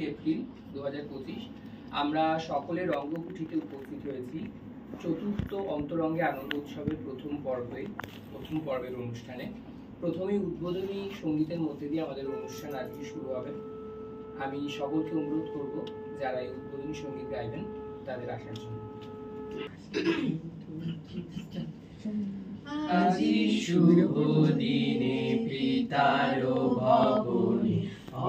April 2025 আমরা সকলে রঙ্গকুঠিতে উপস্থিত হয়েছি চতুর্থ অন্তরঙ্গে আনন্দ উৎসবের প্রথম পর্বের অনুষ্ঠানে। প্রথমেই উদ্বোধনী সঙ্গীতের মধ্যে দিয়ে আমাদের অনুষ্ঠান আজকে শুরু হবে। আমি সকলকে অনুরোধ করব যারা এই উদ্বোধনী সঙ্গীত গাইবেন তাদের আসার জন্য। আজি শুভ দিনে পিতার ভবনে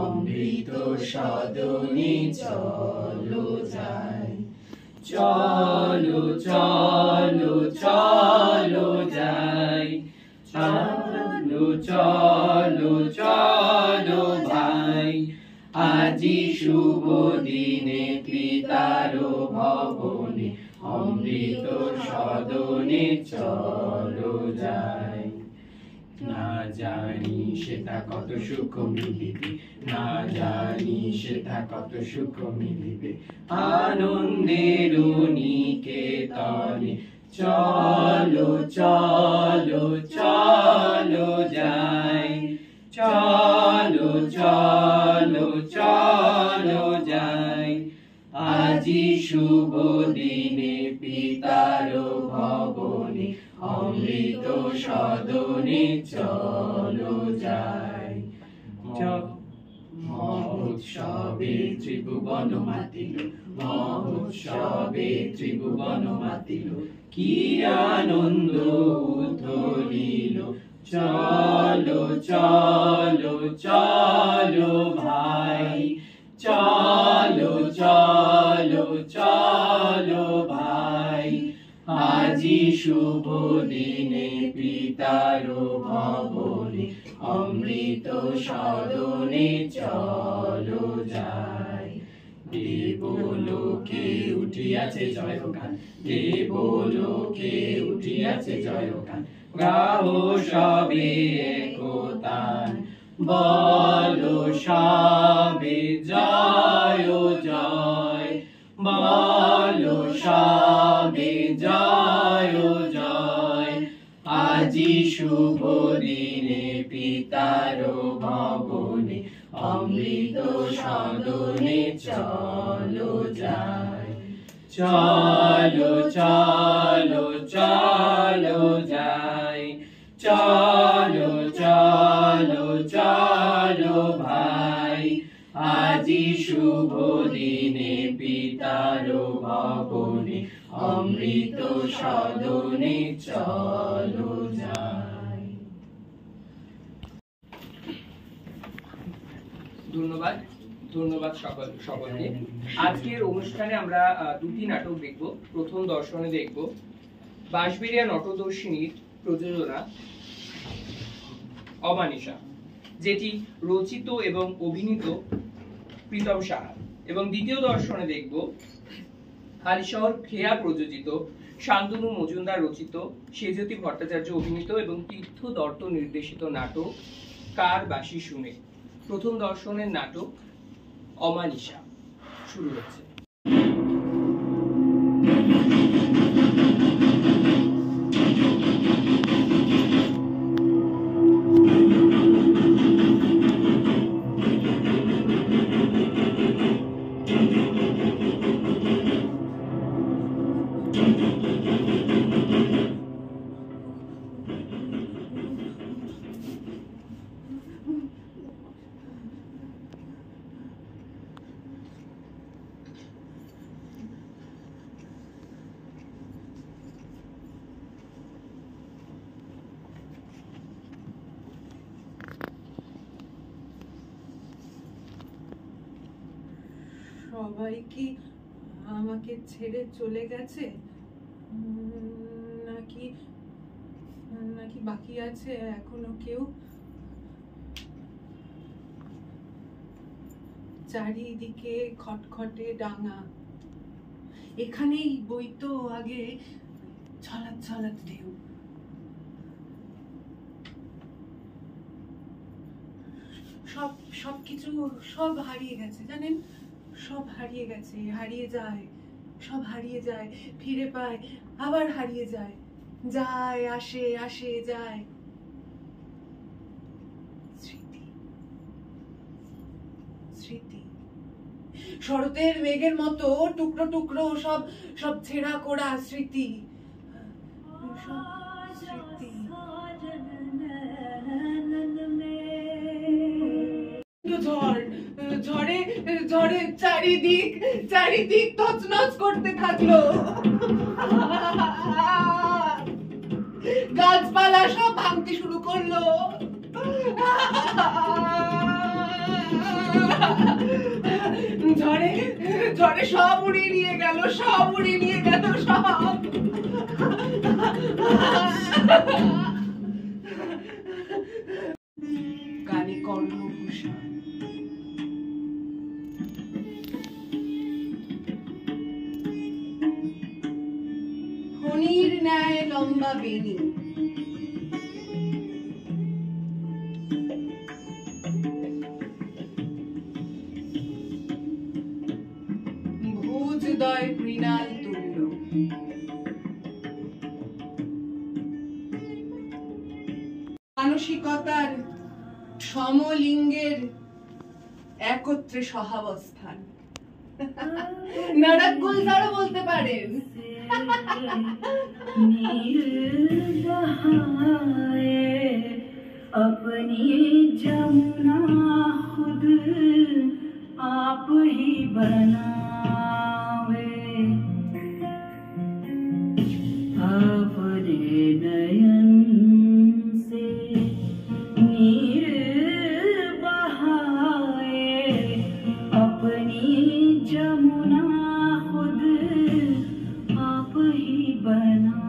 অমৃত সদনে চলো যাই, চলো চলো চলো যাই, চলো চলো চলো ভাই। আজি শুভ দিনে পিতার ভবনে অমৃত সদনে চলো যাই। না জানি সেটা কত সুখ মিলিবে, না জানি সেটা কত সুখ মিলিবে আনন্দের নিকেতনে। চলো চলো চলো যাই, চলো চলো চলো যাই। আজি শুভ দিনে পিতার ভবনে অমৃত সদনে চলো যাই। মহোৎসবে ত্রিভুবন মাতিল, মহোৎসবে ত্রিভুবন মাতিল, কি আনন্দ উথলিল। চলো চলো চলো ভাই, চলো চলো চলো ভাই। আজি শুভ দিনে পিতার ভবনে অমৃত সদনে চলো যাই। দেবলোকে উঠিয়াছে জয়গান, দেবলোকে উঠিয়াছে জয়গান, গাও সবে একতান, বলো সবে জয় জয়, বলো সবে জয় জয়। আজি শুভ দিনে পিতার ভবনে অমৃত সদনে চলো যাই, চলো চলো চলো যাই, চলো চলো চলো ভাই। আজি শুভ দিনে পিতার ভবনে অমৃত সদনে চলো যাই। ধন্যবাদ ধন্যবাদ সকলকে। আজকের অনুষ্ঠানে আমরা দুটি নাটক দেখব। প্রথম দর্শনে দেখব বাঁশবেড়িয়া নটদর্শিনীর প্রযোজনা অমানিসা, যেটি রচিত এবং অভিনীত প্রীতম সাহা, এবং দ্বিতীয় দর্শনে দেখব হালিশহর খেয়া প্রযোজিত শান্তনু মজুমদার রচিত সেজতি ভট্টাচার্য অভিনীত এবং তীর্থ দত্ত নির্দেশিত নাটক কার বাঁশি শুনে। প্রথম দর্শনের নাটক অমানিসা শুরু হচ্ছে। সবাই কি আমাকে ছেড়ে চলে গেছে, নাকি নাকি বাকি আছে এখনো কেউ? চারিদিকে খটখটে ডাঙা, এখানেই বইতো আগে ছলাৎ ছলাৎ ঢেউ। সবকিছু সব হারিয়ে গেছে, জানেন, সব হারিয়ে গেছে, হারিয়ে যায়, সব হারিয়ে যায়, ফিরে পায়, আবার হারিয়ে যায়, যায় আসে আসে যায়। স্মৃতি স্মৃতি শরতের মেঘের মতো টুকরো টুকরো সব সব ছেঁড়া কোড়া স্মৃতি, সব স্মৃতি। ঝড়, ঝড়ে ঝড়ে চারিদিক চারিদিক তছনছ করতে থাকলো। গাছপালা সব ভাঙতে শুরু করলো। ঝড়ে ঝড়ে সব উড়িয়ে নিয়ে গেল, সব উড়িয়ে নিয়ে গেল, সব। গানে কর্ণভূষণ, ফণীর ন্যায় লম্বা বেণী, ভুজদয় মৃণাল তুল্য, মানসিকতার সমলিঙ্গের একত্রে সহাবস্থান। নারাক গুলজারও বলতে পারেন। अपनी जमुना खुद आप ही बनावे, अपने नयन से नीर बहाए, अपनी जमुना खुद आप ही बनावे।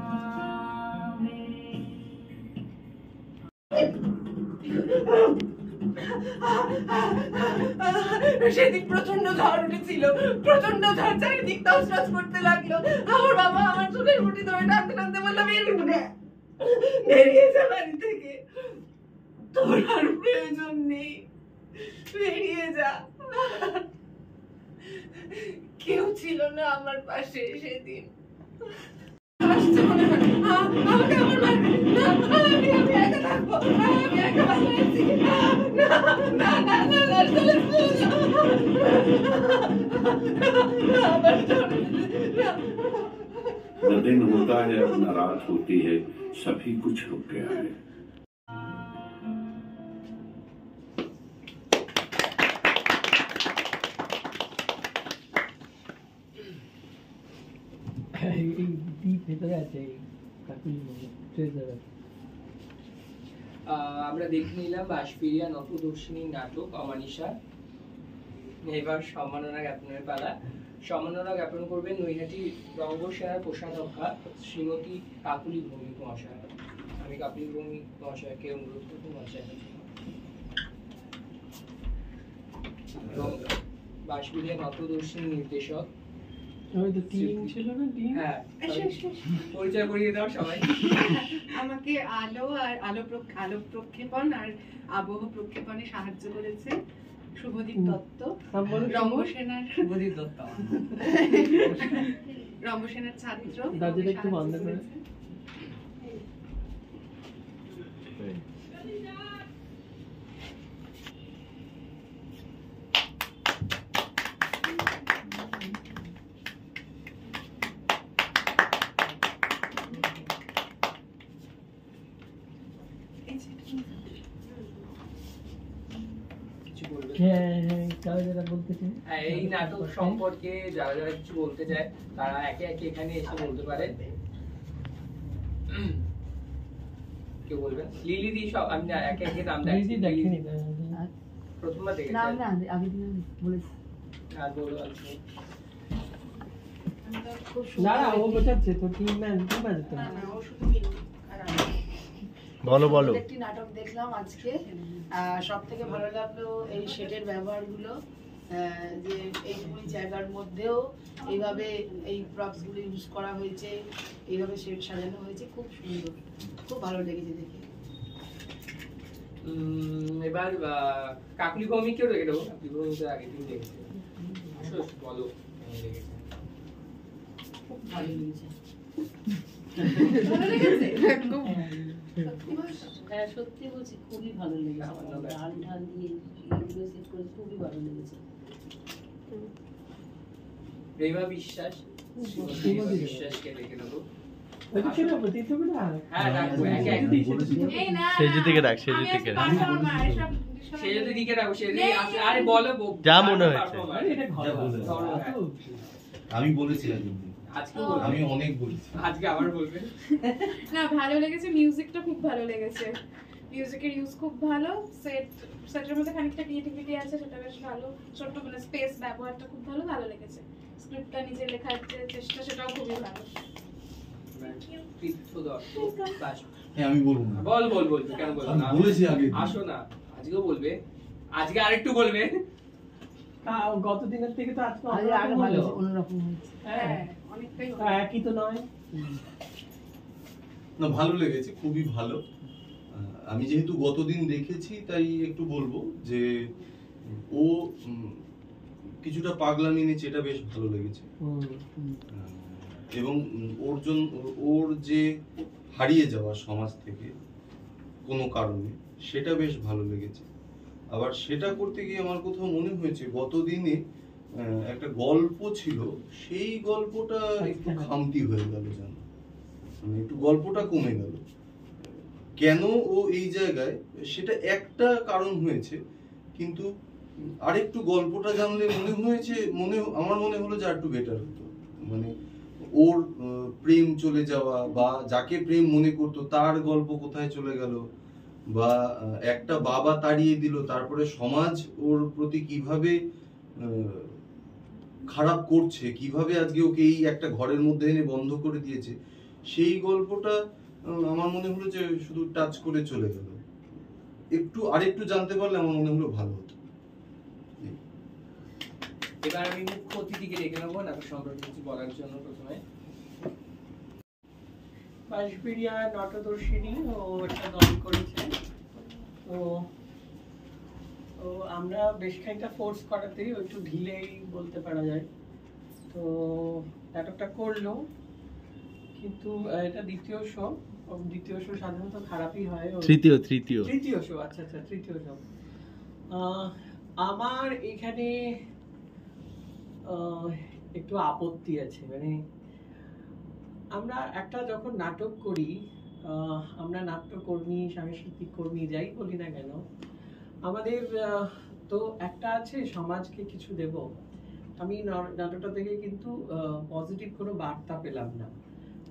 সেদিন প্রচন্ড ঝড় উঠেছিল, প্রচন্ড ঝড় চারিদিক তছনছ করতে লাগলো। আমার বাবা আমার চুলের মুঠি ধরে টানতে টানতে বললো, বেরিয়ে যা বাড়ি থেকে, তোর আর প্রয়োজন নেই, বেরিয়ে যা। কেউ ছিল না আমার পাশে সেদিন। আসছে মনে হয়, আমাকে আমার মারবে না, আমি একা থাকবো, আমি একা বাসায় আছি। না না না না না, চলে न दिन होता है न रात होती है, सभी कुछ रुक गया है। আমরা দেখে নিলাম বাঁশবেড়িয়া নতদর্শিনীর নাটক অমানিসা। এবার সম্মাননা জ্ঞাপনের পালা। সম্মাননা জ্ঞাপন করবেন নৈহাটি রঙ্গসেনার কোষাধ্যক্ষা শ্রীমতী কাকুলি ভৌমিক মহাশয়। আমি কাকুলি ভৌমিক মহাশয়কে অনুরোধ করব মহাশয়। এবং বাঁশবেড়িয়া নতদর্শিনী নির্দেশক হ্যাঁ, পরিচয় করিয়ে দাও সবাই। আমাকে আলো আর আলো প্রক্ষেপণ আর আবহ প্রক্ষেপণে সাহায্য করেছে শুভদীপ দত্ত, রঙ্গসেনার শুভদীপ দত্ত রঙ্গসেনার ছাত্র। একটু বন্ধ করে এই নাটক সম্পর্কে যারা যারা কিছু বলতে চায় তারা একে একে এখানে এসে বলতে পারে। কেউ বলবেন? লিলি দি সব আমি একে একে নাম দেখছি। প্রথমবার দেখেছি নাম না আগে দিন বলেছি আর বলো আছে না না ও বোঝাচ্ছে তো টিম ম্যান কি বাজে না না ও শুধু মিনু আর আমি। বলো বলো। একটি নাটক দেখলাম আজকে, সব থেকে ভালো লাগলো এই শেডের ব্যবহারগুলো, যে এইটুকুনি জায়গার মধ্যেও এইভাবে এই প্রপসগুলো ইউজ করা হয়েছে, এইভাবে শেড সাজানো হয়েছে, খুব সুন্দর, খুব ভালো লেগেছে দেখে। এবার কাকুলি ভৌমিক কেউ রেখে দেবো। কাকুলি ভৌমিক আগে দিন দেখেছি, বলো খুব ভালো লেগেছে। ভালো লেগেছে? হ্যাঁ সত্যি বলছি, খুবই ভালো লেগেছে। ডাল ঢাল দিয়ে সেট করে খুবই ভালো লেগেছে। রেবা বিশ্বাস, রেবা বিশ্বাসকে দেখে নেবো। ওইটা ছিল দ্বিতীয় বেলা। হ্যাঁ রাখবো, একে এক। এই না সেজে থেকে রাখ, সেজে থেকে রাখ। সে যদি দিকে রাখো, সে যদি আরে বলো যা মনে হয়েছে। আরে এটা ঘর ধরো, আছে। আমি বলেছিলাম কিন্তু আজকে আমি অনেক বলেছি। আজকে আবার বলবে। না ভালো লেগেছে, মিউজিকটা খুব ভালো লেগেছে, মিউজিকের ইউজ খুব ভালো, সেটের মধ্যে খানিকটা ক্রিয়েটিভিটি আছে, সেটা বেশ ভালো, ছোট্ট মানে স্পেস ব্যবহারটা খুব ভালো, ভালো লেগেছে। স্ক্রিপ্টটা নিজে লেখার যে চেষ্টা সেটাও খুবই ভালো। তীর্থ দত্ত বাস। হ্যাঁ আমি বলবো না। বল বল বল, তুই কেন বলবো আমি না? বলেছি আগে। আসো না, আজকেও বলবে, আজকে আরেকটু বলবে। গত দিনের থেকে তো আজকে আরে আরো অন্যরকম ভালো হলো। অন্যরকম হয়েছে। হ্যাঁ অনেকটাই তা একই তো নয়। না ভালো লেগেছে, খুবই ভালো। আমি যেহেতু গতদিন দেখেছি তাই একটু বলবো যে ও কিছুটা পাগলামি নিয়েছে, এটা বেশ ভালো লেগেছে। এবং ওর যে হারিয়ে যাওয়া সমাজ থেকে কোনো কারণে, সেটা বেশ ভালো লেগেছে। আবার সেটা করতে গিয়ে আমার কোথাও মনে হয়েছে গতদিনে একটা গল্প ছিল, সেই গল্পটা একটু খামতি হয়ে গেল, জানো, মানে একটু গল্পটা কমে গেল। কেন ও এই জায়গায়, সেটা একটা কারণ হয়েছে, কিন্তু আরেকটু গল্পটা জানলে আমার মনে হলো যে আর একটু বেটার হতো। মানে ওর প্রেম চলে যাওয়া, বা যাকে প্রেম মনে করতো তার গল্প কোথায় চলে গেল, বা একটা বাবা তাড়িয়ে দিল, তারপরে সমাজ ওর প্রতি কিভাবে খারাপ করছে, কিভাবে আজকে ওকে এই একটা ঘরের মধ্যে এনে বন্ধ করে দিয়েছে, সেই গল্পটা আমার মনে হলো যে শুধু টাচ করে চলে গেল। আরেকটু জানতে পারলে আমার মনে হলো ভালো হতো। এবার আমি মুখ্য অতিথিকে ডেকে নেবো নাটক সম্পর্কে কিছু বলার জন্য। প্রথমে বাঁশবেড়িয়া নটদর্শিনী ও একটা দল করেছে, তো আমরা বেশ খানিকটা ফোর্স করাতেই একটু ঢিলেই বলতে পারা যায়। তো নাটকটা করলো, কিন্তু এটা দ্বিতীয় শো সাধারণত খারাপই হয়। তৃতীয় শো, আচ্ছা তৃতীয় শো। আমার এখানে একটু আপত্তি আছে। মানে আমরা একটা যখন নাটক করি, আমরা নাট্যকর্মী, সাংস্কৃতিক কর্মী, যাই বলি না কেন, আমাদের তো একটা আছে সমাজকে কিছু দেব। আমি নাটকটা থেকে কিন্তু পজিটিভ কোনো বার্তা পেলাম না,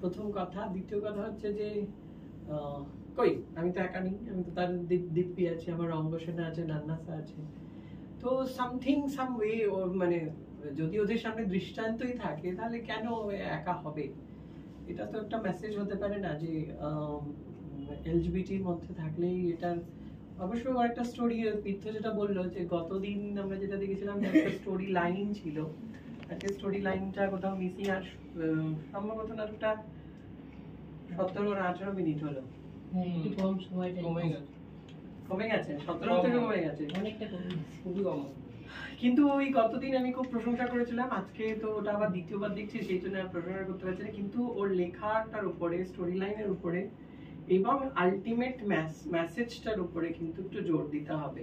প্রথম কথা। দ্বিতীয় কথা হচ্ছে যে আমি তো একা নেই, আমি তো তার দিব্যি আছে, আমার রঙ্গসেনা আছে, নান্নাসা আছে। তো সাম ওয়ে, মানে যদি ওদের সামনে দৃষ্টান্তই থাকে, তাহলে কেন একা হবে? এটা তো একটা মেসেজ হতে পারে না যে এলজিবিটির মধ্যে থাকলেই এটার অবশ্য একটা স্টোরি। তীর্থ যেটা বললো যে গতদিন আমরা যেটা দেখেছিলাম একটা স্টোরি লাইন ছিল, একটা স্টোরি লাইনটা কোথাও মিসিং। আর সম্ভবত নাটকটা 17-18 মিনিট হলো, কম সময়টা কমে গেছে, 17 থেকে কমে গেছে, অনেকটা কমে গেছে। খুবই কম। কিন্তু ওই গতদিন আমি খুব প্রশংসা করেছিলাম, আজকে তো ওটা আবার দ্বিতীয়বার দেখছি, সেই জন্য আর প্রশংসা করতে পারছি না। কিন্তু ওর লেখাটার উপরে, স্টোরি লাইনের উপরে এবং আলটিমেট মেসেজটার উপরে কিন্তু একটু জোর দিতে হবে।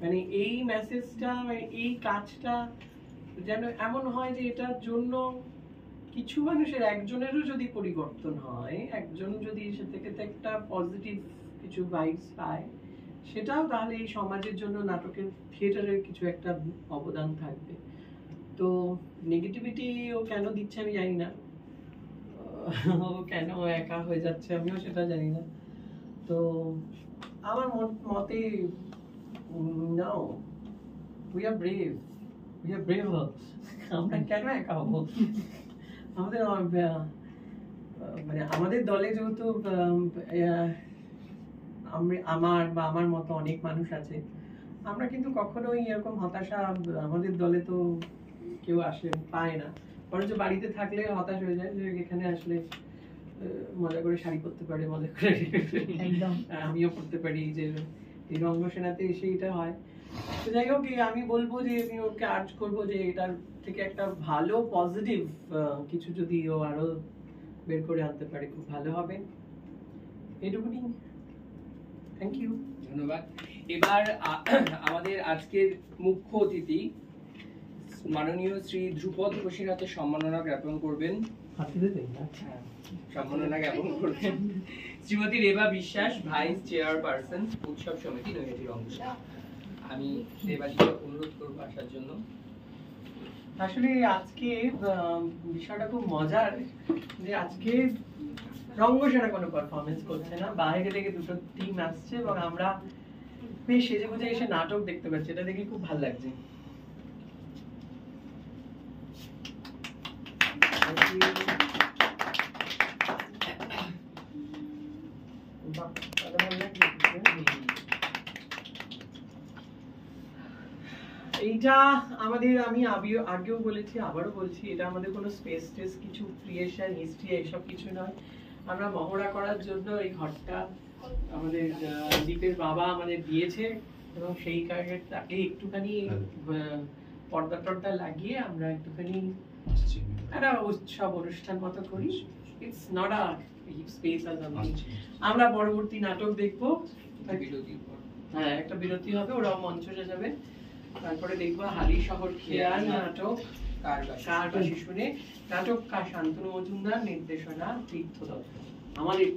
মানে এই মেসেজটা, এই কাজটা যেন এমন হয় যে এটার জন্য কিছু মানুষের, একজনেরও যদি পরিবর্তন হয়, একজন যদি সে থেকে একটা পজিটিভ কিছু ভাইবস পায়, সেটাও তাহলে এই সমাজের জন্য নাটকের, থিয়েটারের কিছু একটা অবদান থাকবে। তো নেগেটিভিটি ও কেন দিচ্ছে আমি জানি না, ও কেন একা হয়ে যাচ্ছে আমিও সেটা জানি না। তো আমার মতে নাও, উই আর ব্রেভার্স। আমরা কেন একা হবো? আমাদের দলে যেহেতু আমার মতো অনেক মানুষ আছে, আমরা কিন্তু কখনোই এরকম হতাশা আমাদের দলে তো কেউ পায় না। বরঞ্চ বাড়িতে থাকলে হতাশ হয়ে যায় যে এখানে আসলে মজা করে শাড়ি পরতে পারে, মজা করে একদম আমিও পড়তে পারি, যে এই রঙ্গসেনাতে এসে এটা হয়। তো যাই হোক, আমি বলবো যে আমি ওকে আর্জ করবো যে এটার থেকে একটা ভালো পজিটিভ কিছু যদি ও আরো বের করে আনতে পারে, খুব ভালো হবে। এটুকুনি, থ্যাংক ইউ, ধন্যবাদ। এবার আমাদের আজকের মুখ্য অতিথি মাননীয় শ্রী ধ্রুপদ ঘোষের হাতে সম্মাননা জ্ঞাপন করবেন। সম্মাননা জ্ঞাপন করবেন শ্রীমতী রেবা বিশ্বাস, ভাইস চেয়ারপারসন, উৎসব সমিতি নৈহাটির অংশ। আমি রেবাদিকে অনুরোধ করবো আসার জন্য। আসলে আজকে বিষয়টা খুব মজার যে আজকে রঙ্গসেরা কোনো পারফরমেন্স করছে না, বাইরে থেকে দুটো টিম আসছে এবং আমরা বেশ সেজে গুজে এসে নাটক দেখতে পাচ্ছি, এটা দেখে খুব ভালো লাগছে। এইটা আমাদের, আমি আগেও বলেছি আবারও বলছি, এটা আমাদের কোনো স্পেস টেস কিছু ক্রিয়েশন হিস্ট্রি এইসব কিছু নয়। আমরা মহড়া করার জন্য এই ঘরটা আমাদের দীপের বাবা আমাদের দিয়েছে এবং সেই কারণে তাকে একটুখানি পর্দা টর্দা লাগিয়ে আমরা একটুখানি একটা উৎসব অনুষ্ঠান মতো করি। ইটস নট আ স্পেস আস আমরা পরবর্তী নাটক দেখবো, হ্যাঁ একটা বিরতি হবে, ওরাও মঞ্চ সাজাবে, তারপরে দেখবো হালি শহর খেয়াল নাটক কারবাসী শুনে, নাটককার শান্তনু মজুমদার, নির্দেশনা তীর্থ দত্ত, আমাদের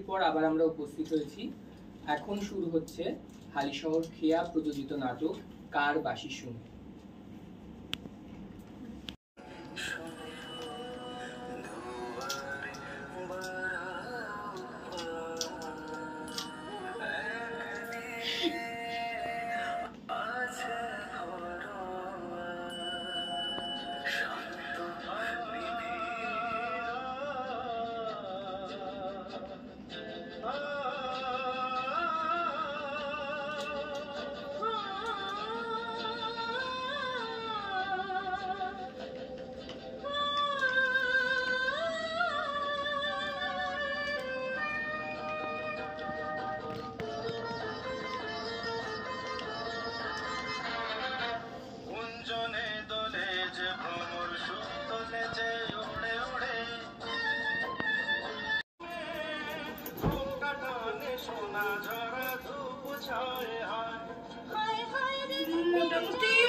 পর আবার আমরা উপস্থিত হয়েছি। এখন শুরু হচ্ছে হালি শহর খেয়া প্রযোজিত নাটক কারবাসী শুনে।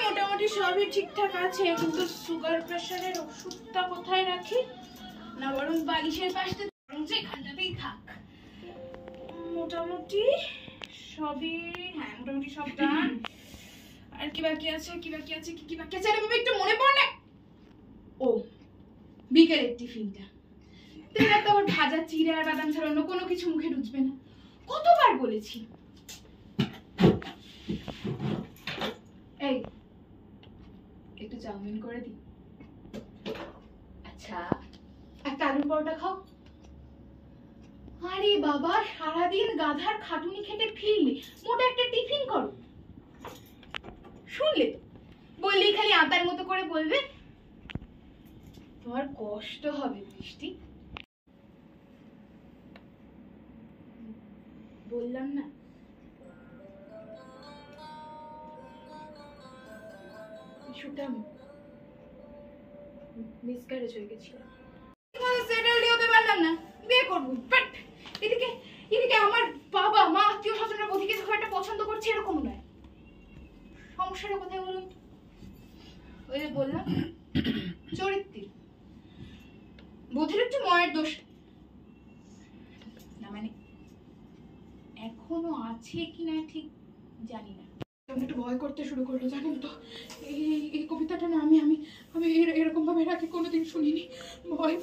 মোটামুটি সবই ঠিকঠাক আছে, কিন্তু সুগার প্রেশারের ওষুধটা কোথায় রাখি? না বরং বালিশের পাশে, এখানটাতেই থাক। মোটামুটি সবই, হ্যাঁ মোটামুটি সব ডান। আর কি বাকি আছে, কি বাকি আছে, কি বাকি আছে? আরে বাবা একটু মনে পড়ে। ও বিকেলের টিফিনটা, তেল তো আবার ভাজা চিড়ে আর বাদাম ছাড়া অন্য কোনো কিছু মুখে ঢুকবে না, কতবার বলেছি। এই একটু চাউমিন করে দি। আচ্ছা একটা আলুর পরোটা খাও। আরে বাবা সারাদিন গাধার খাটুনি খেটে ফিরলে মোটা একটা টিফিন করো। শুনলে তো বললেই খালি আতার মতো করে বলবে। তোমার কষ্ট হবে বৃষ্টি, বললাম না। ইস্যুটা মিসক্যারেজ হয়ে গেছিল, সেটেলড হতে পারলাম না, বিয়ে করবো। বাট এদিকে আমার বাবা মা আত্মীয় স্বজনরা বধিকে খুব একটা পছন্দ করছে এরকম নয়। সমস্যাটা কোথায় বলুন? ওই যে বললাম চরিত্রের, বধির একটু ময়ের দোষ না, মানে এখনো আছে কিনা ঠিক জানি না। একটু ভয় করতে শুরু করলো, জানেন তো এই কবিতাটা না আমি এরকম ভাবে আগে কোনোদিন শুনিনি। ভয়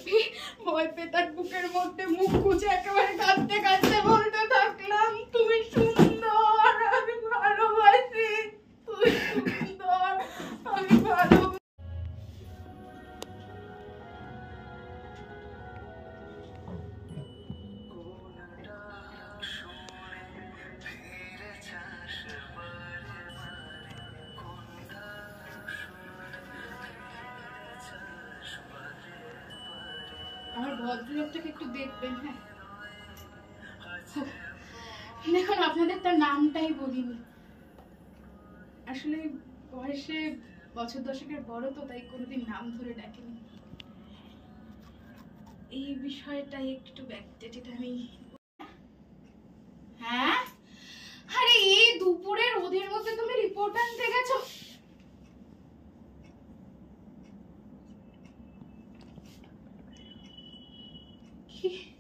পেয়ে তার বুকের মধ্যে মুখ গুজে একেবারে কাঁদতে কাঁদতে বলতে থাকলাম, তুমি সুন্দর, আমি ভালোবাসি, তুমি সুন্দর, আমি ভালো। আমার ভদ্রলোকটাকে একটু দেখবেন। হ্যাঁ দেখুন, আপনাদের তার নামটাই বলিনি, আসলে বয়সে বছর দশেকের বড় তো, তাই কোনোদিন নাম ধরে ডাকেনি। এই বিষয়টাই একটু ব্যাকডেটেড আমি। হ্যাঁ আরে এই দুপুরের ওদের মধ্যে তুমি রিপোর্ট আনতে গেছো? Positive.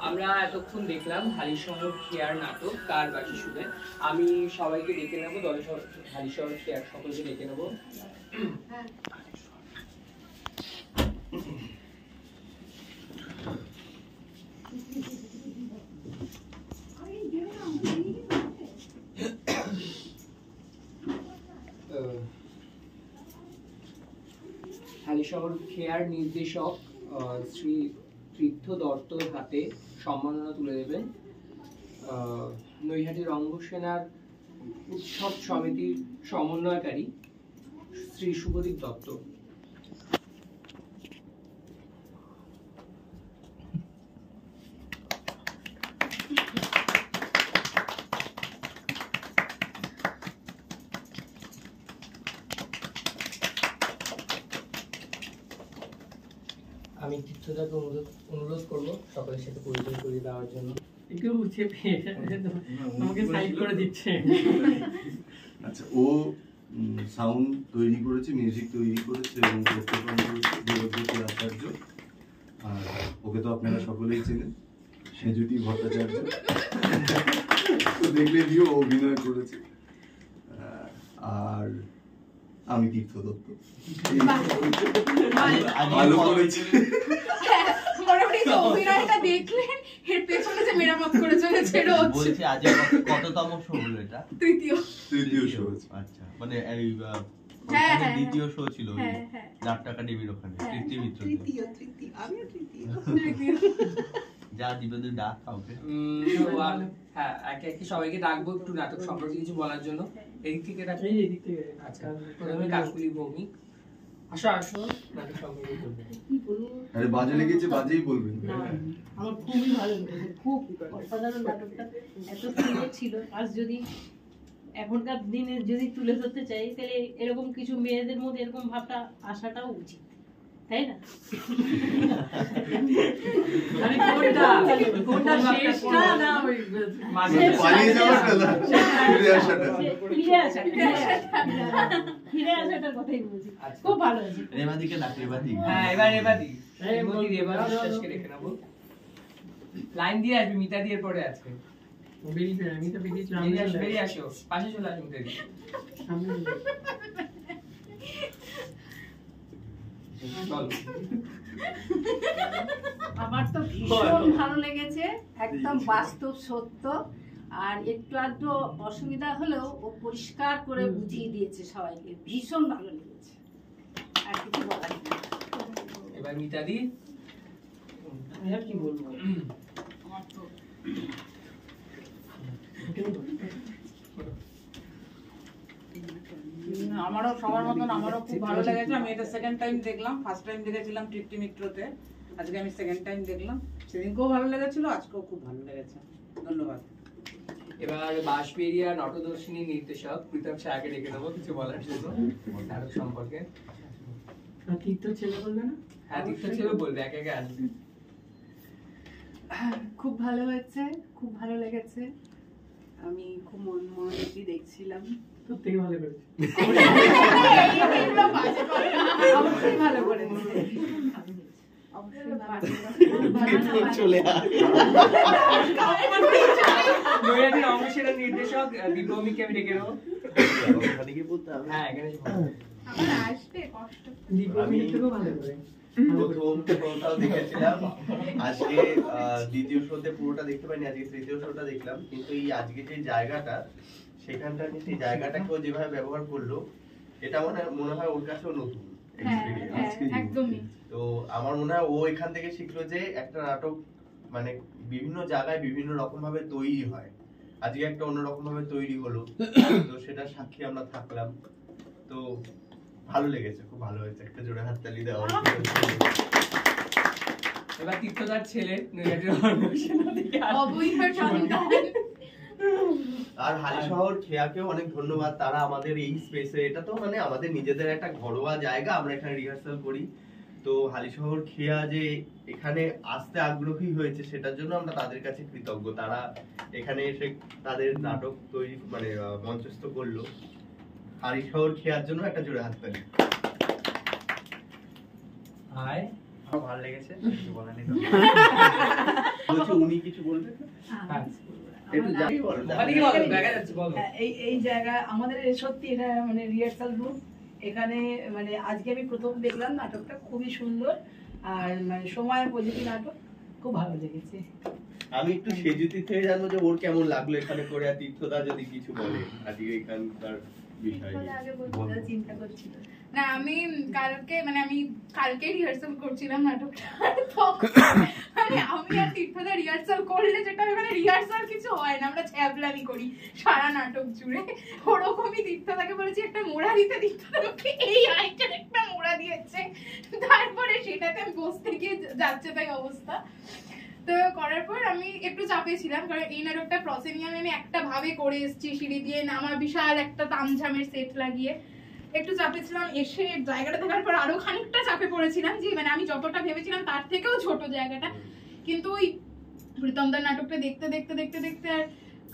আমরা এতক্ষণ দেখলাম হালিশহর খেয়ার নাটক কার বাকি শুনে। আমি সবাইকে ডেকে নেবো, দলে হালিশহর খেয়ার সকলকে ডেকে নেবো। হালিশহর খেয়ার নির্দেশক শ্রী তীর্থ দত্তর হাতে সম্মাননা তুলে দেবেন নৈহাটি রঙ্গসেনার উৎসব সমিতির সমন্বয়কারী শ্রী শুভদীপ দত্ত। আমি তীর্থদাকে অনুরোধ করব সকলের সাথে পরিচয় করিয়ে দেওয়ার জন্য। একটু উঠে পেয়ে আমাকে সাইড করে দিচ্ছে। আচ্ছা, ও সাউন্ড তৈরি করেছে, মিউজিক তৈরি করেছে এবং উপস্থাপন করেছে দেবজ্যোতি আচার্য। আর ওকে তো আপনারা সকলেই চেনেন, সেজুতি ভট্টাচার্য। তো দেখলে দিও অভিনয় করেছে। আর আমি তীর্থ দত্ত। ভালো করেছি। মোটামুটি যে অভিনয়টা দেখলেন, এর পেছনে যে মেরামত করে চলেছে রোজ। বলছি আজ কততম শো হলো এটা? তৃতীয় শো। আচ্ছা, মানে এই হ্যাঁ, ওখানে দ্বিতীয় শো ছিল হ্যাঁ, হ্যাঁ। লাখ টিভির ওখানে তৃতীয় মিত্র। তৃতীয় আমিও তৃতীয়। যা দিবে তুই ডাক কাউকে। হ্যাঁ, একে একে সবাইকে ডাকবো একটু নাটক সম্পর্কে কিছু বলার জন্য। এদিক থেকে ডাকবো। এই এদিক থেকে। আচ্ছা, প্রথমে কাকুলি ভৌমিক। আসো আসো, নাটক সম্পর্কে বলবে। কি বলবো? আরে বাজে লেগেছে, বাজেই বলবেন। আমার খুবই ভালো লেগেছে, খুব অসাধারণ নাটকটা, এত সুন্দর ছিল। আজ যদি এখনকার দিনে যদি তুলে ধরতে চাই, তাহলে এরকম কিছু মেয়েদের মধ্যে এরকম ভাবটা আসাটাও উচিত, তাই না? মানে কোনটা শেষটা না ওই মাঝে পালিয়ে যাওয়াটা না, ফিরে আসাটা। ফিরে আসাটার কথাই বলছি। খুব ভালো হয়েছে। রেবাদিকে ডাক, রেবাদি। হ্যাঁ, এবার রেবাদি। রেবা বিশ্বাসকে রেখে নেবো। লাইন দিয়ে আসবি, মিতা দিয়ে পরে আছে। আমি তো বেরিয়েছিলাম। বেরিয়ে আসো, পাশে চলে আসুন। চলো। আমার তো ভীষণ ভালো লেগেছে, একদম বাস্তব সত্য। আর একটু আধটু অসুবিধা হলেও ও পরিষ্কার করে বুঝিয়ে দিয়েছে সবাইকে, ভীষণ ভালো লেগেছে। আর কিছু বলার নেই। এবার মিতাদি। আমি আর কি বলবো? আমার তো আমারও সবার মতন আমারও খুব ভালো লেগেছে। আমি এটা সেকেন্ড টাইম দেখলাম, ফার্স্ট টাইম দেখেছিলাম তৃপ্তি মিত্রতে, আজকে আমি সেকেন্ড টাইম দেখলাম। সেদিনকেও ভালো লেগেছিল, আজকেও খুব ভালো লেগেছে। ধন্যবাদ। এবার বাঁশবেড়িয়া নটদর্শিনী নির্দেশক প্রীতম শাহকে ডেকে নেবো কিছু বলার জন্য নাটক সম্পর্কে। তীর্থ ছেলে বলবে না? হ্যাঁ, তীর্থ ছেলে বলবে, একে একে আসবে। খুব ভালো হয়েছে, খুব ভালো লেগেছে। আমি খুব মনোযোগী দেখছিলাম। সত্যিই ভালো করেছে। অবশ্যই ভালো করেছে। নৈহাটি রঙ্গসেনার নির্দেশক দীপমিকে আমি ডেকে নেবো। হ্যাঁ, এখানে আমার আসবে কষ্ট। দীপমির থেকেও ভালো করে। প্রথম শোটাও দেখেছিলাম, আজকে দ্বিতীয় শোতে পুরোটা দেখতে পাইনি, আজকে তৃতীয় শোটা দেখলাম। কিন্তু এই আজকে যে জায়গাটা, সেখানটা সেই জায়গাটাকেও যেভাবে ব্যবহার করলো, এটা মনে হয় ওর কাছেও নতুন হ্যাঁ, একদমই। তো আমার মনে হয় ও এখান থেকে শিখলো যে একটা নাটক মানে বিভিন্ন জায়গায় বিভিন্ন রকম ভাবে তৈরি হয়, আজকে একটা অন্যরকম ভাবে তৈরি হলো, তো সেটা সাক্ষী আমরা থাকলাম। তো ভালো লেগেছে, খুব ভালো হয়েছে, একটা জোরে হাততালি দেওয়া। এবার তীর্থদার ছেলে নৈহাটির অন্বেষণা থেকে আর হালিশহর খেয়াকেও অনেক ধন্যবাদ, তারা আমাদের এই স্পেসে, এটা তো মানে আমাদের নিজেদের একটা ঘরোয়া জায়গা, আমরা এখানে রিহার্সাল করি, তো হালিশহর খেয়া যে এখানে আসতে আগ্রহী হয়েছে সেটার জন্য আমরা তাদের কাছে কৃতজ্ঞ। তারা এখানে এসে তাদের নাটক তৈরি মানে মঞ্চস্থ করলো। হালিশহর খেয়ার জন্য একটা জোরে হাততালি। হাই, আমার ভালো লেগেছে, কিছু বলার নেই। বলছি উনি কিছু বলবেন? হ্যাঁ, এই জায়গা আমাদের সত্যি এটা মানে রিহার্সাল রুম, এখানে মানে আজকে আমি প্রথম দেখলাম নাটকটা, খুবই সুন্দর আর মানে সময় উপযোগী নাটক, খুব ভালো লেগেছে। আমি একটু সেজুতি থেকে জানবো যে ওর কেমন লাগলো এখানে করে, আর তীর্থদা যদি কিছু বলে আজকে এখানকার বিষয় নিয়ে। চিন্তা করছিল না, আমি কালকে রিহার্সাল করছিলাম নাটকটা, মানে আমি আর তীর্থদা রিহার্সাল করলে যেটা মানে রিহার্সাল কিছু হয় না, আমরা ছ্যাবলামি করি সারা নাটক জুড়ে। ওরকমই তীর্থদাকে বলেছি একটা মোড়া দিতে, তীর্থদাকে এই আইটের একটা মোড়া দিয়েছে, তারপরে সেটাতে আমি বসতে গিয়ে যাচ্ছে তাই অবস্থা। তো করার পর আমি একটু চাপে ছিলাম, কারণ এই নাটকটা প্রসেনিয়ামে আমি একটা ভাবে করে এসেছি, সিঁড়ি দিয়ে আমার বিশাল একটা তামঝামের সেট লাগিয়ে একটু চাপে ছিলাম। এসে জায়গাটা দেখার পর আরো খানিকটা চাপে পড়েছিলাম, যে মানে আমি যতটা ভেবেছিলাম তার থেকেও ছোট জায়গাটা। কিন্তু ওই প্রীতমদার নাটকটা দেখতে দেখতে দেখতে দেখতে আর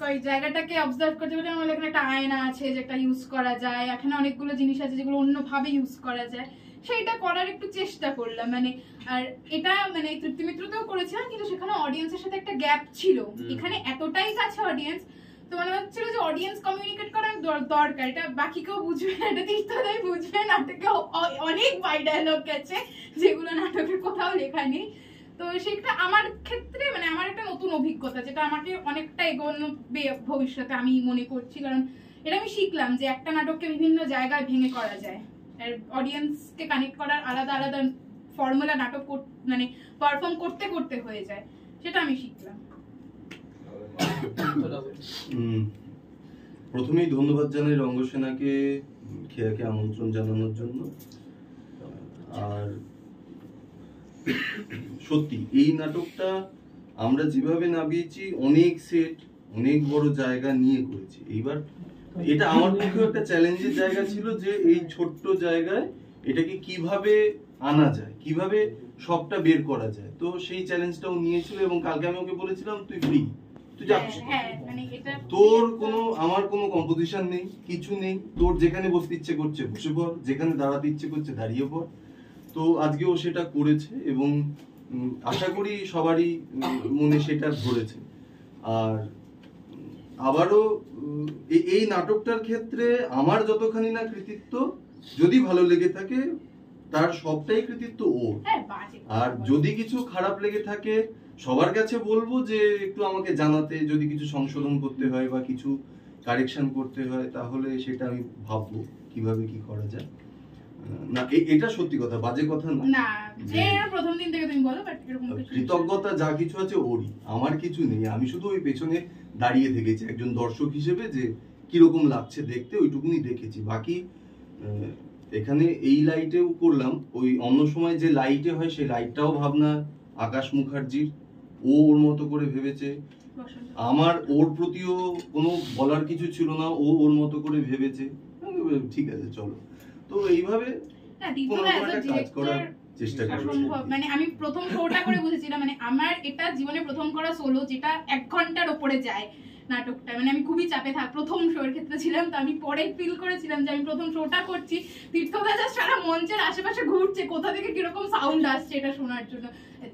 ওই জায়গাটাকে অবজার্ভ করতে করতে আমার এখানে একটা আয়না আছে যেটা ইউজ করা যায়, এখানে অনেকগুলো জিনিস আছে যেগুলো অন্যভাবে ইউজ করা যায়, সেইটা করার একটু চেষ্টা করলাম। মানে আর এটা মানে তৃপ্তি মিত্রতেও করেছিলাম, কিন্তু সেখানে অডিয়েন্সের সাথে একটা গ্যাপ ছিল, এখানে এতটাই কাছে অডিয়েন্স, তো মনে হচ্ছিল যে অডিয়েন্স কমিউনিকেট করার দরকার, এটা বাকি কেউ বুঝবে না, এটা তীর্থদাই বুঝবে। নাটকে অনেক বাই ডায়লগ গেছে যেগুলো নাটকের কোথাও লেখা নেই। তো সেটা আমার ক্ষেত্রে মানে আমার একটা নতুন অভিজ্ঞতা, যেটা আমাকে অনেকটা এগোবে ভবিষ্যতে আমি মনে করছি, কারণ এটা আমি শিখলাম যে একটা নাটককে বিভিন্ন জায়গায় ভেঙে করা যায়, আর অডিয়েন্সকে কানেক্ট করার আলাদা আলাদা ফর্মুলা নাটক মানে পারফর্ম করতে করতে হয়ে যায়, সেটা আমি শিখলাম। প্রথমেই ধন্যবাদ জানাই রঙ্গসেনাকে খেয়াকে আমন্ত্রণ জানানোর জন্য। আর সত্যি এই নাটকটা আমরা যেভাবে নামিয়েছি, অনেক সেট, অনেক বড় জায়গা নিয়ে করেছি। এইবার এটা আমার পক্ষে একটা চ্যালেঞ্জের জায়গা ছিল যে এই ছোট্ট জায়গায় এটাকে কিভাবে আনা যায়, কিভাবে সবটা বের করা যায়। তো সেই চ্যালেঞ্জটাও নিয়েছিল, এবং কালকে আমি ওকে বলেছিলাম তুই ফ্রি, তুই যাচ্ছ, তোর কোনো আমার কোনো কম্পোজিশন নেই, কিছু নেই, তোর যেখানে বসতে ইচ্ছে করছে বসে পড়, যেখানে দাঁড়াতে ইচ্ছে করছে দাঁড়িয়ে পড়। তো আজকে ও সেটা করেছে, এবং আশা করি সবারই মনে সেটা ধরেছে। আর আবারও এই নাটকটার ক্ষেত্রে আমার যতখানি না কৃতিত্ব, যদি ভালো লেগে থাকে তার সবটাই কৃতিত্ব ওর। আর যদি কিছু খারাপ লেগে থাকে সবার কাছে বলবো যে একটু আমাকে জানাতে, যদি কিছু সংশোধন করতে হয় বা কিছু কারেকশন করতে হয়, তাহলে সেটা আমি ভাববো কিভাবে কি করা যায়। না এটা সত্যি কথা, বাজে কথা না, প্রথম দিন থেকে তুমি বলো, বাট এরকম কৃতজ্ঞতা যা কিছু আছে ওরই, আমার কিছু নেই। আমি শুধু ওই পেছনে দাঁড়িয়ে থেকেছি একজন দর্শক হিসেবে, যে কিরকম লাগছে দেখতে ওইটুকুনি দেখেছি। বাকি এখানে এই লাইটেও করলাম, ওই অন্য সময় যে লাইটে হয় সেই লাইটটাও ভাবনা আকাশ মুখার্জির, ও ওর মতো করে ভেবেছে। আমার ওর প্রতিও কোনো বলার কিছু ছিল না, ও ওর মতো করে ভেবেছে, ঠিক আছে চলো। তো এইভাবে কাজ করার চেষ্টা করছি। মানে আমি প্রথম শোটা করে বুঝেছিলাম, মানে আমার এটা জীবনে প্রথম করা সোলো, যেটা 1 ঘন্টার উপরে যায় নাটকটা। মানে আমি খুবই চাপে প্রথম শোয়ের ক্ষেত্রে ছিলাম, তো আমি পরে ফিল করেছিলাম যে আমি প্রথম শোটা করছি, তীর্থদা যা সারা মঞ্চের আশেপাশে ঘুরছে, কোথা থেকে কিরকম সাউন্ড আসছে এটা শোনার জন্য।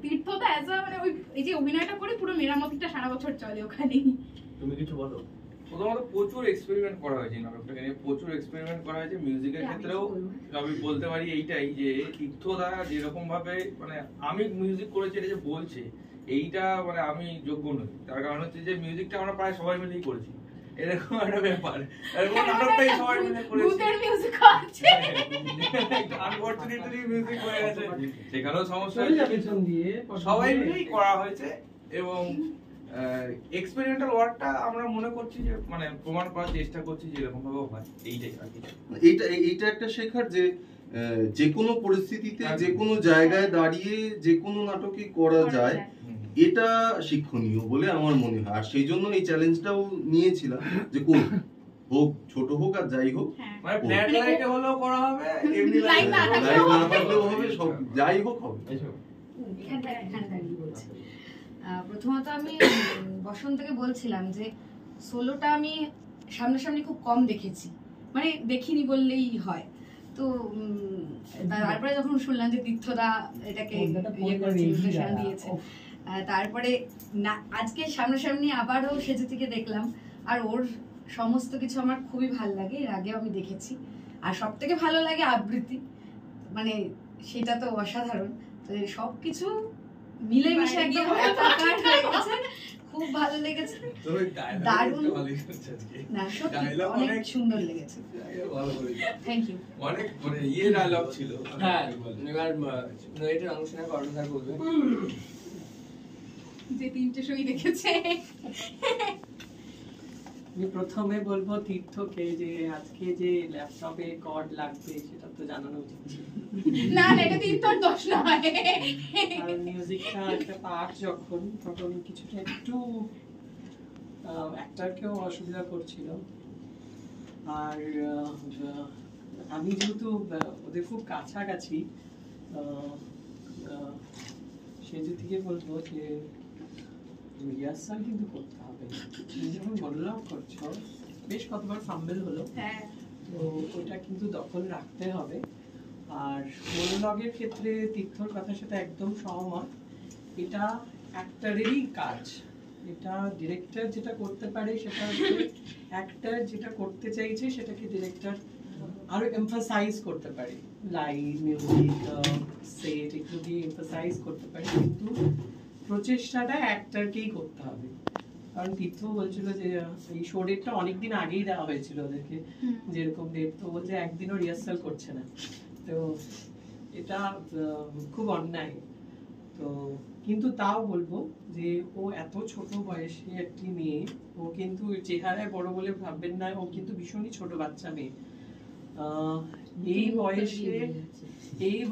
তীর্থদা অ্যাজ আ মানে ওই এই যে অভিনয়টা করে পুরো মেরামতিটা সারা বছর চলে ওখানেই। তুমি কিছু বলো। প্রথমত প্রচুর এক্সপেরিমেন্ট করা হয়েছে নাটকটাকে নিয়ে, প্রচুর এক্সপেরিমেন্ট করা হয়েছে। মিউজিকের ক্ষেত্রেও আমি বলতে পারি এইটাই, যে তীর্থদা যেরকম ভাবে মানে আমি মিউজিক করেছি এটা যে বলছে, এইটা মানে আমি যোগ্য নই। তার কারণ হচ্ছে যে মিউজিকটা আমরা প্রায় সবাই মিলেই করেছি, এরকম একটা ব্যাপার। এরকম নাটকটাই সবাই মিলে করেছি, ভূতের মিউজিক আছে, আনফরচুনেটলি মিউজিক হয়ে গেছে, সেখানেও সমস্যা হয়েছে, সবাই মিলেই করা হয়েছে। এবং এক্সপেরিমেন্টাল ওয়ার্কটা আমরা মনে করছি যে মানে প্রমাণ করার চেষ্টা করছি যে এরকম ভাবে হয়, এইটাই আর কি। এইটা একটা শেখার যে যে কোনো পরিস্থিতিতে যে কোনো জায়গায় দাঁড়িয়ে যে কোনো নাটকই করা যায়, এটা শিক্ষণীয় বলে আমার মনে হয়। আর সেই জন্য এই চ্যালেঞ্জটাও নিয়েছিলাম যে করব, হোক ছোট হোক আর যাই হোক, মানে ফ্ল্যাট লাইটে হলেও করা হবে, এমনি লাইট না থাকলেও হবে, সব যাই হোক হবে। প্রথমত আমি বসন্তকে বলছিলাম যে সোলোটা আমি সামনাসামনি খুব কম দেখেছি, মানে দেখিনি বললেই হয়। তো তারপরে যখন শুনলাম যে তীর্থদা এটাকে দিয়েছে, তারপরে না আজকে সামনাসামনি আবারও সেজে থেকে দেখলাম, আর ওর সমস্ত কিছু আমার খুবই ভালো লাগে, এর আগেও আমি দেখেছি। আর সব থেকে ভালো লাগে আবৃত্তি, মানে সেটা তো অসাধারণ। তো সবকিছু মিলেমিশে একদম একাকার হয়ে গেছে, খুব ভালো লেগেছে, দারুণ। না সত্যি অনেক সুন্দর লেগেছে, থ্যাংক ইউ। অনেক মানে ইয়ে ডায়লগ ছিল। হ্যাঁ, এবার নয়টার অনুষ্ঠানে কর্ণধার বলবে যে 3টে শোই দেখেছে। আমি প্রথমে বলবো তীর্থকে যে আজকে যে ল্যাপটপে কর্ড লাগবে সেটা তো জানানো উচিত ছিল। না না, এটা তীর্থর দোষ নয়, কারণ মিউজিকটা একটা পার্ট যখন, তখন কিছুটা একটু অ্যাক্টরকেও অসুবিধা করছিল। আর আমি যেহেতু ওদের খুব কাছাকাছি, সেজে থেকে বলবো যে রিহার্সাল কিন্তু করতে হবে। তুমি যখন মনোলগ করছো, বেশ কতবার ফাম্বেল হলো, তো ওটা কিন্তু দখল রাখতে হবে। আর মনোলগের ক্ষেত্রে তীর্থর কথার সাথে একদম সহমত, এটা অ্যাক্টরেরই কাজ। এটা ডিরেক্টর যেটা করতে পারে সেটা হচ্ছে অ্যাক্টর যেটা করতে চাইছে সেটাকে ডিরেক্টর আরো এমফাসাইজ করতে পারে, লাইট, মিউজিক, সেট এগুলো দিয়ে এমফাসাইজ করতে পারে, কিন্তু প্রচেষ্টাটা অ্যাক্টরকেই করতে হবে। কারণ তীর্থ বলছিল যে এই শো ডেটটা অনেকদিন আগেই দেওয়া হয়েছিল ওদেরকে, যেরকম ডেট, তো বলছে একদিনও রিহার্সাল করছে না। তো এটা খুব অন্যায়। তো কিন্তু তাও বলবো যে ও এত ছোট বয়সে একটি মেয়ে, ও কিন্তু চেহারায় বড় বলে ভাববেন না, ও কিন্তু ভীষণই ছোট বাচ্চা মেয়ে। এই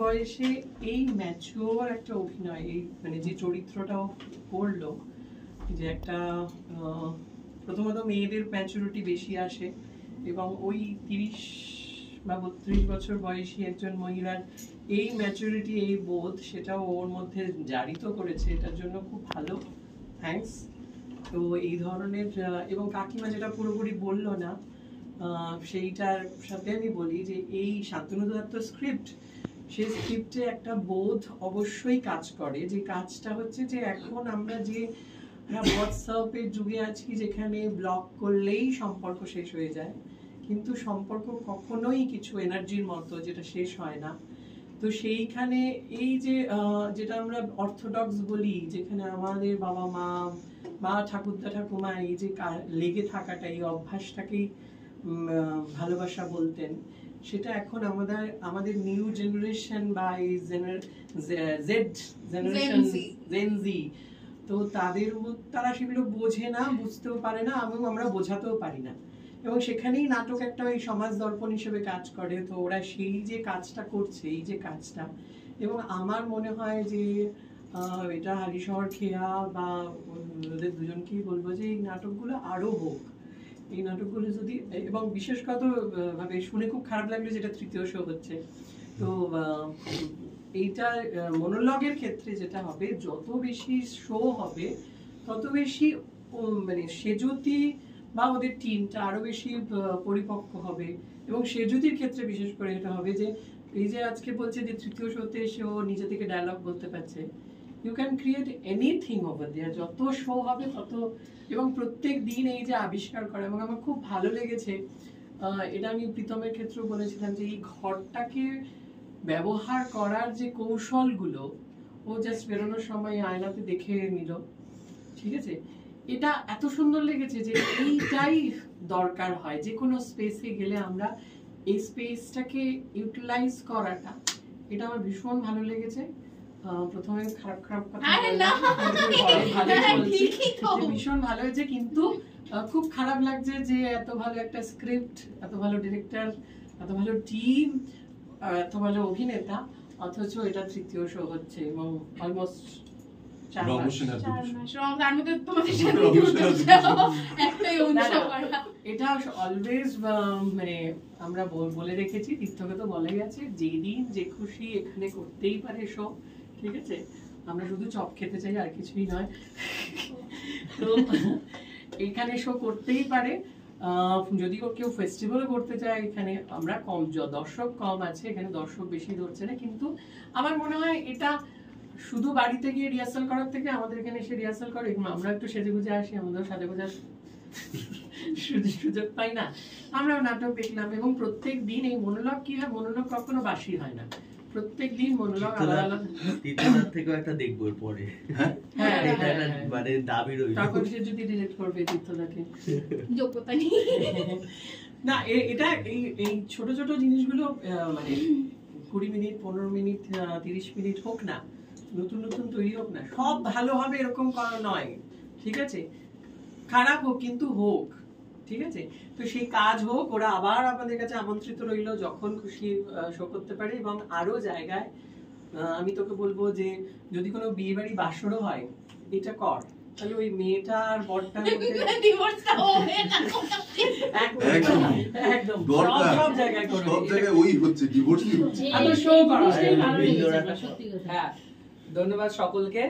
বয়সে এই ম্যাচিওর একটা অভিনয়, এই মানে যে চরিত্রটাও করলো, যে একটা প্রথমত মেয়েদের ম্যাচুরিটি বেশি আসে, এবং ওই 30 বা 32 বছর বয়সী একজন মহিলার এই ম্যাচুরিটি, এই বোধ, সেটা ওর মধ্যে জারিত করেছে, এটার জন্য খুব ভালো, থ্যাঙ্কস। তো এই ধরনের, এবং কাকিমা যেটা পুরোপুরি বললো না, সেইটার সাথে আমি বলি যে এই শান্তনু দত্তর স্ক্রিপ্ট, সেই স্ক্রিপ্টে একটা বোধ অবশ্যই কাজ করে, যে কাজটা হচ্ছে যে এখন আমরা যে হোয়াটসঅ্যাপের যুগে আছি, যেখানে ব্লক করলেই সম্পর্ক শেষ হয়ে যায়, কিন্তু সম্পর্ক কখনোই কিছু এনার্জির মতো যেটা শেষ হয় না। তো সেইখানে এই যে যেটা আমরা অর্থোডক্স বলি, যেখানে আমাদের বাবা মা বা ঠাকুরদা ঠাকুমা এই যে লেগে থাকাটা, এই অভ্যাসটাকেই ভালোবাসা বলতেন, সেটা এখন আমাদের নিউ জেনারেশন বা এই জেড জেনারেশন, জেনজি, তো তারা সেগুলো বোঝে না, বুঝতেও পারে না, আমরা বোঝাতেও পারি না। এবং সেখানেই নাটক একটা ওই সমাজ দর্পণ হিসেবে কাজ করে। তো ওরা সেই যে কাজটা করছে, এই যে কাজটা, এবং আমার মনে হয় যে এটা হালিশহর খেয়া বা ওদের দুজনকেই বলবো যে এই নাটকগুলো আরো হোক, এই নাটকগুলো যদি, এবং বিশেষত ভাবে শুনে খুব খারাপ লাগলো যেটা তৃতীয় শো হচ্ছে। তো এইটা মনোলগের ক্ষেত্রে যেটা হবে, যত বেশি শো হবে তত বেশি মানে সেজুতি বা ওদের টিমটা আরো বেশি পরিপক্ক হবে। এবং সেজুতির ক্ষেত্রে বিশেষ করে এটা হবে যে এই যে আজকে বলছে যে তৃতীয় শোতে সেও নিজে থেকে ডায়লগ বলতে পারছে, you can create anything over there, যত শো হবে তত, এবং প্রত্যেক দিন এই যে আবিষ্কার করা। এবং আমার খুব ভালো লেগেছে, এটা আমি প্রীতমের ক্ষেত্রেও বলেছিলাম, যে এই ঘরটাকে ব্যবহার করার যে কৌশলগুলো, ও জাস্ট বেরোনোর সময় আয়নাতে দেখে নিল, ঠিক আছে, এটা এত সুন্দর লেগেছে যে এইটাই দরকার হয় যে কোনো স্পেসে গেলে আমরা এই স্পেসটাকে ইউটিলাইজ করাটা, এটা আমার ভীষণ ভালো লেগেছে। প্রথমে খারাপ খারাপ কথা আরে বললাম, না, ভালো বলছি, ঠিকই তো। যে ভীষণ ভালো হয়েছে, কিন্তু খুব খারাপ লাগছে যে এত ভালো একটা স্ক্রিপ্ট, এত ভালো ডিরেক্টর, এত ভালো টিম, এত ভালো অভিনেতা, অথচ এটা তৃতীয় শো হচ্ছে এবং অলমোস্ট 4 মাস। তার মধ্যে তোমাদের সাথে একটাই অংশ করা। এটা অলওয়েজ মানে আমরা বলে রেখেছি, তীর্থকে তো বলাই আছে, যেদিন যে খুশি এখানে করতেই পারে শো, ঠিক আছে? আমরা শুধু চপ খেতে চাই, আর কিছুই নয়। তো এখানে শো করতেই পারে, যদি কেউ ফেস্টিভ্যালও করতে চায়, এখানে আমরা কম, দর্শক কম আছে, এখানে দর্শক বেশি ধরছে না, কিন্তু আমার মনে হয় এটা শুধু বাড়িতে গিয়ে রিহার্সাল করার থেকে আমাদের এখানে এসে রিহার্সাল করে, আমরা একটু সেজে গুজে আসি, আমাদের সাজে গুজে সুযোগ পাই না, আমরা নাটক দেখলাম। এবং প্রত্যেক দিন এই মনোলগ কি হয়, মনোলগ কখনো বাসি হয় না, প্রত্যেক দিন মনোলগ আলাদা আলাদা। তৃতীয়বার থেকেও একটা দেখবো পরে, হ্যাঁ এটা একটা মানে দাবি রইল, তখন সে যদি ডিরেক্ট করবে তীর্থদাকে, যোগ্যতা নেই না। এটা এই ছোট ছোট জিনিসগুলো মানে 20 মিনিট 15 মিনিট 30 মিনিট হোক না, নতুন নতুন তৈরি হোক না, সব ভালো হবে এরকম করা নয়, ঠিক আছে? খারাপ হোক কিন্তু হোক, ঠিক আছে? তো সেই কাজ হোক, ওরা আবার আমাদের কাছে আমন্ত্রিত রইল, যখন খুশি শো করতে পারে। এবং আরো জায়গায় আমি তোকে বলবো যে যদি কোনো বিয়ে বাড়ি বাসরও হয়, এটা কর, তাহলে ওই মেয়েটা আর বরটার মধ্যে ডিভোর্সটা হবে না। একদম দরকার, সব জায়গায় করবে, সব জায়গায় ওই হচ্ছে, ডিভোর্সই হচ্ছে। এত শো করা হ্যাঁ, ধন্যবাদ সকলকে।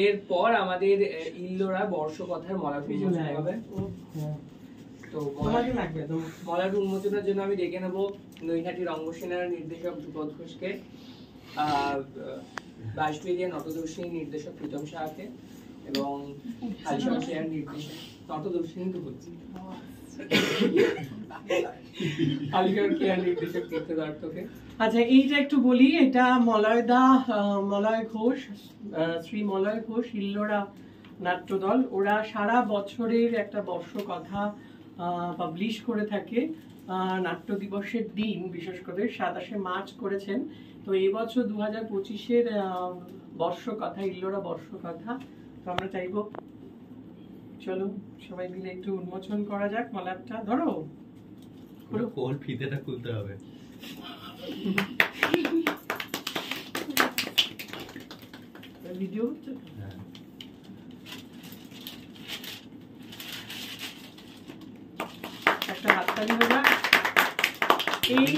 এরপর আমাদের ইল্লোরা বর্ষকথার মলাট উন্মোচন হবে। তো মলাট উন্মোচনের জন্য আমি ডেকে নেবো নৈহাটি রঙ্গসেনার নির্দেশক ধ্রুপদ ঘোষকে, বাসবেরিয়া নটদর্শিনী নির্দেশক প্রীতম সাহাকে এবং হালশার নির্দেশক নটদর্শিনী তো হচ্ছে হালশার কেয়ার নির্দেশক তীর্থদার্থকে। আচ্ছা, এইটা একটু বলি, এটা মলয় ঘোষ, শ্রী মলয় ঘোষ ইল্লোরা নাট্যদল, ওরা সারা বছরের একটা বর্ষকথা পাবলিশ করে থাকে নাট্য দিবসের দিন, বিশেষ করে 27শে মার্চ করেছেন। তো এই বছর 2025-এর বর্ষকথা, ইল্লোরা বর্ষকথা। তো আমরা চাইবো চলো সবাই মিলে একটু উন্মোচন করা যাক মলাটটা। ধরো পুরো কোল ফিতেটা খুলতে হবে। ভিডিও হচ্ছে, একটা হাততালি হলো। এই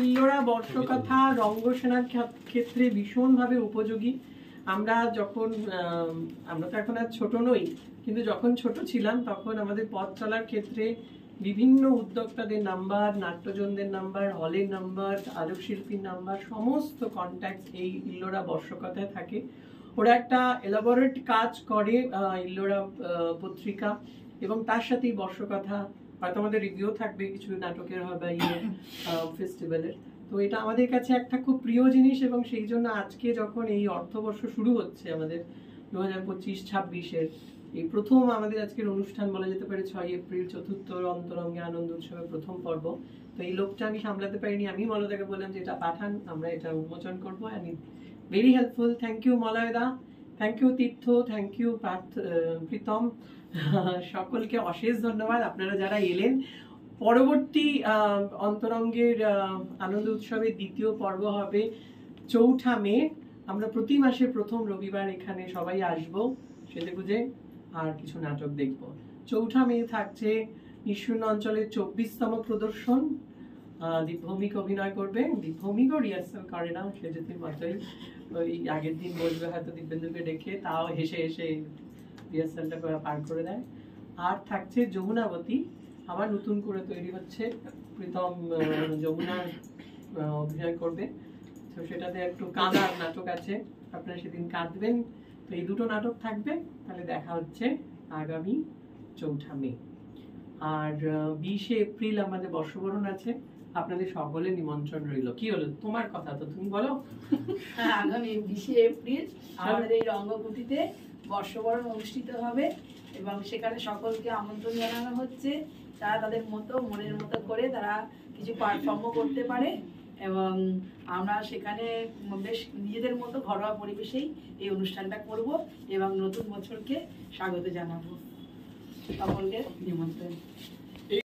ইল্লোরা বর্ষকথা রঙ্গসেনার ক্ষেত্রে ভীষণভাবে উপযোগী। আমরা যখন আমরা তো এখন আর ছোট নই, কিন্তু যখন ছোট ছিলাম তখন আমাদের পথ চলার ক্ষেত্রে বিভিন্ন উদ্যোক্তাদের নাম্বার, নাট্যজনদের নাম্বার, হলের নাম্বার, আলোক শিল্পীর নাম্বার, সমস্ত কন্ট্যাক্ট এই ইল্লোরা বর্ষকথায় থাকে। ওরা একটা এলাবোরেট কাজ করে ইল্লোরা পত্রিকা, এবং তার সাথেই বর্ষকথা, হয়তো আমাদের রিভিউ থাকবে কিছু নাটকের বা ফেস্টিভ্যালের। তো এটা আমাদের কাছে একটা খুব প্রিয় জিনিস, এবং সেই জন্য আজকে যখন এই অর্থবর্ষ শুরু হচ্ছে আমাদের 2025-26-এর, এই প্রথম আমাদের আজকের অনুষ্ঠান বলা যেতে পারে 6 এপ্রিল, চতুর্থ অন্তরঙ্গে আনন্দ উৎসবের প্রথম পর্ব। তো এই লোকটা আমি সামলাতে পারিনি, আমি মলয়দাকে বললাম যে এটা পাঠান, আমরা এটা উন্মোচন করবো। And very helpful. Thank you মলয়দা, thank you Tirtha, thank you Pritam, সকলকে অশেষ ধন্যবাদ আপনারা যারা এলেন। পরবর্তী অন্তরঙ্গের আনন্দ উৎসবের দ্বিতীয় পর্ব হবে 4 মে। আমরা প্রতি মাসের প্রথম রবিবার এখানে সবাই আসবো, সেজেগুজে আর কিছু নাটক দেখব। 4 মে থাকছে নিঃশূন্য অঞ্চলের 24তম প্রদর্শন। দীপভৌমিক অভিনয় করবে, দীপভৌমিকও রিহার্সাল করে না, সেজেতির মতোই, ওই আগের দিন বলবে হয়তো দিব্যেন্দুকে ডেকে, তাও হেসে হেসে রিহার্সালটা পার করে দেয়। আর থাকছে যমুনাবতী, আবার নতুন করে তৈরি হচ্ছে, প্রীতম যমুনার অভিনয় করবে। তো সেটাতে একটু কাঁদার নাটক আছে, আপনারা সেদিন কাঁদবেন। তো এই দুটো নাটক থাকবে। তাহলে দেখা হচ্ছে আগামী 4 মে। আর 20 এপ্রিল আমাদের বর্ষবরণ আছে, আপনাদের সকলের নিমন্ত্রণ রইল। কি হলো তোমার কথা, তো তুমি বলো। আগামী 20 এপ্রিল আমাদের এই রঙ্গকুটিতে বর্ষবরণ অনুষ্ঠিত হবে, এবং সেখানে সকলকে আমন্ত্রণ জানানো হচ্ছে। তারা তাদের মতো মনের মতো করে তারা কিছু পারফর্মও করতে পারে, এবং আমরা সেখানে বেশ নিজেদের মতো ঘরোয়া পরিবেশেই এই অনুষ্ঠানটা করব এবং নতুন বছরকে স্বাগত জানাবো। সকলকে নিমন্ত্রণ।